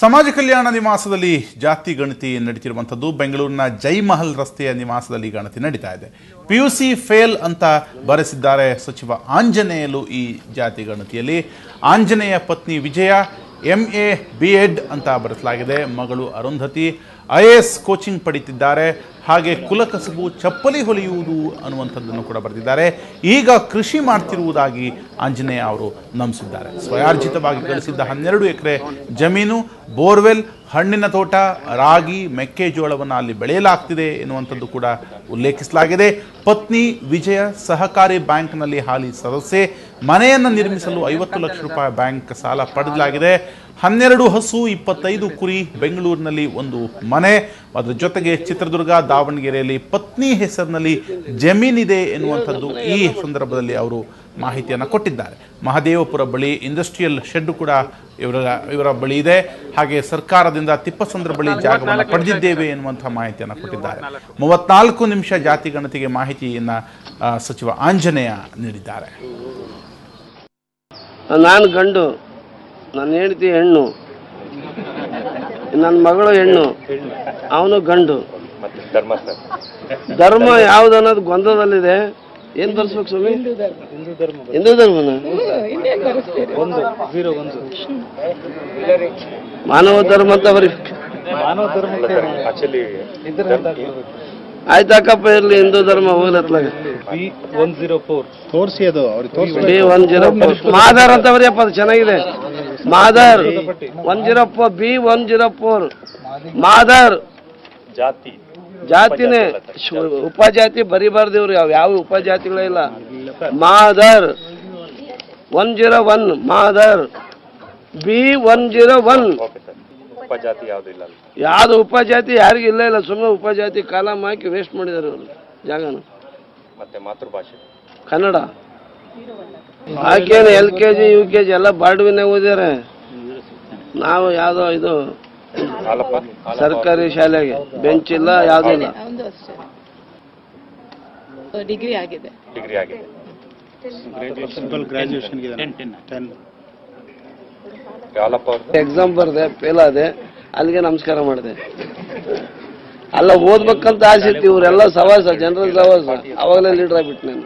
ಸಮಾಜ ಕಲ್ಯಾಣ ನಿವಾಸದಲ್ಲಿ ಜಾತಿ ಗಣತಿ ನಡೀತಿರುವಂಥದ್ದು. ಬೆಂಗಳೂರಿನ ಜೈಮಹಲ್ ರಸ್ತೆಯ ನಿವಾಸದಲ್ಲಿ ಗಣತಿ ನಡೀತಾ ಇದೆ. PUC ಫೇಲ್ ಅಂತ ಬರೆಸಿದ್ದಾರೆ ಸಚಿವ ಆಂಜನೇಯಲು. ಈ ಜಾತಿ ಗಣತಿಯಲ್ಲಿ ಆಂಜನೇಯ ಪತ್ನಿ ವಿಜಯ MA B.Ed ಅಂತ ಬರೆಸಲಾಗಿದೆ. ಮಗಳು ಅರುಂಧತಿ IAS ಕೋಚಿಂಗ್ ಪಡಿತಿದ್ದಾರೆ. ಹಾಗೆ ಕುಲಕಸಬು ಚಪ್ಪಲಿ ಹೊಲಿಯುವುದು ಅನ್ನುವಂಥದ್ದನ್ನು ಕೂಡ ಬರೆದಿದ್ದಾರೆ. ಈಗ ಕೃಷಿ ಮಾಡ್ತಿರುವುದಾಗಿ ಆಂಜನೇಯ ಅವರು ನಂಬಿಸಿದ್ದಾರೆ. ಸ್ವಯಾರ್ಜಿತವಾಗಿ ಗಳಿಸಿದ್ದ 12 ಎಕರೆ ಜಮೀನು, ಬೋರ್ವೆಲ್, ಹಣ್ಣಿನ ತೋಟ, ರಾಗಿ, ಮೆಕ್ಕೆಜೋಳವನ್ನು ಅಲ್ಲಿ ಬೆಳೆಯಲಾಗ್ತಿದೆ ಎನ್ನುವಂಥದ್ದು ಕೂಡ ಉಲ್ಲೇಖಿಸಲಾಗಿದೆ. ಪತ್ನಿ ವಿಜಯ ಸಹಕಾರಿ ಬ್ಯಾಂಕ್ನಲ್ಲಿ ಹಾಲಿ ಸದಸ್ಯೆ. ಮನೆಯನ್ನು ನಿರ್ಮಿಸಲು 50 ಲಕ್ಷ ರೂಪಾಯಿ ಬ್ಯಾಂಕ್ ಸಾಲ ಪಡೆಯಲಾಗಿದೆ. 12 ಹಸು, 25 ಕುರಿ, ಬೆಂಗಳೂರಿನಲ್ಲಿ 1 ಮನೆ, ಅದರ ಜೊತೆಗೆ ಚಿತ್ರದುರ್ಗ, ದಾವಣಗೆರೆಯಲ್ಲಿ ಪತ್ನಿ ಹೆಸರಿನಲ್ಲಿ ಜಮೀನಿದೆ ಎನ್ನುವಂಥದ್ದು ಈ ಸಂದರ್ಭದಲ್ಲಿ ಅವರು ಮಾಹಿತಿಯನ್ನು ಕೊಟ್ಟಿದ್ದಾರೆ. ಮಹದೇವಪುರ ಬಳಿ ಇಂಡಸ್ಟ್ರಿಯಲ್ ಶೆಡ್ ಕೂಡ ಇವರ ಬಳಿ ಇದೆ. ಹಾಗೆ ಸರ್ಕಾರದಿಂದ ತಿಪ್ಪಸಂದ್ರ ಬಳಿ ಜಾಗವನ್ನು ಪಡೆದಿದ್ದೇವೆ ಎನ್ನುವಂತಹ ಮಾಹಿತಿಯನ್ನು ಕೊಟ್ಟಿದ್ದಾರೆ. 34 ನಿಮಿಷ ಜಾತಿ ಗಣತಿಗೆ ಮಾಹಿತಿಯನ್ನು ಸಚಿವ ಆಂಜನೇಯ ನೀಡಿದ್ದಾರೆ. ನಾನು ಗಂಡು, ನನ್ನ ಹೆಂಡತಿ ಹೆಣ್ಣು, ನನ್ನ ಮಗಳು ಹೆಣ್ಣು, ಅವನು ಗಂಡು. ಧರ್ಮ ಯಾವ್ದು ಅನ್ನೋದು ಗೊಂದಲದಲ್ಲಿದೆ. ಏನ್ ಬರ್ಸ್ಬೇಕು ಸ್ವಾಮಿ? ಹಿಂದೂ ಧರ್ಮನ ಮಾನವ ಧರ್ಮ ಅಂತ ಬರೀಬೇಕು. ಆಯ್ತಾಕಪ್ಪ, ಇರ್ಲಿ ಹಿಂದೂ ಧರ್ಮ ಹೋಗ್ಲತ್ಲಾಗ. B104 ಮಾದಾರ್ ಅಂತ ಬರೆಯಪ್ಪ, ಅದು ಚೆನ್ನಾಗಿದೆ. ಮಾದಾರ್ 104 B104 ಮಾದಾರ್ ಜಾತಿನೇ. ಉಪಜಾತಿ ಬರಿಬಾರ್ದು ಇವ್ರು, ಯಾವ ಉಪಜಾತಿಗಳೇ ಇಲ್ಲ. ಮಾದಾರ್ 101 ಮಾದಾರ್ B101 ಯಾವ್ದು ಉಪಜಾತಿ ಯಾರಿಗೂ ಇಲ್ಲ ಇಲ್ಲ. ಸುಮ್ಮನೆ ಉಪಜಾತಿ ಕಾಲಮ್ ಹಾಕಿ ವೇಸ್ಟ್ ಮಾಡಿದಾರೆ ಅವರು ಜಾಗನ. ಮಾತೃಭಾಷೆ ಕನ್ನಡ ಆಕೇನು LKG UKG ಎಲ್ಲ ಬಾಡ್ವಿನೇ ಓದಿದ್ದಾರೆ. ನಾವು ಯಾವ್ದೋ ಇದು ಸರ್ಕಾರಿ ಶಾಲೆಗೆ ಬೆಂಚ್ ಇಲ್ಲ, ಯಾವ್ದು ಇಲ್ಲ. ಡಿಗ್ರಿ ಆಗಿದೆ. ಎಕ್ಸಾಮ್ ಬರ್ದೆ, ಫೇಲ್ ಆದೆ, ಅಲ್ಲಿಗೆ ನಮಸ್ಕಾರ ಮಾಡಿದೆ. ಅಲ್ಲ ಓದ್ಬೇಕಂತ ಆಸೆ ಇತ್ತು. ಇವರೆಲ್ಲ ಸವಾಸ, ಜನರಲ್ ಸವಾಸ. ಅವಾಗಲೇ ಲೀಡರ್ ಆಗ್ಬಿಟ್ಟು ನಾನು.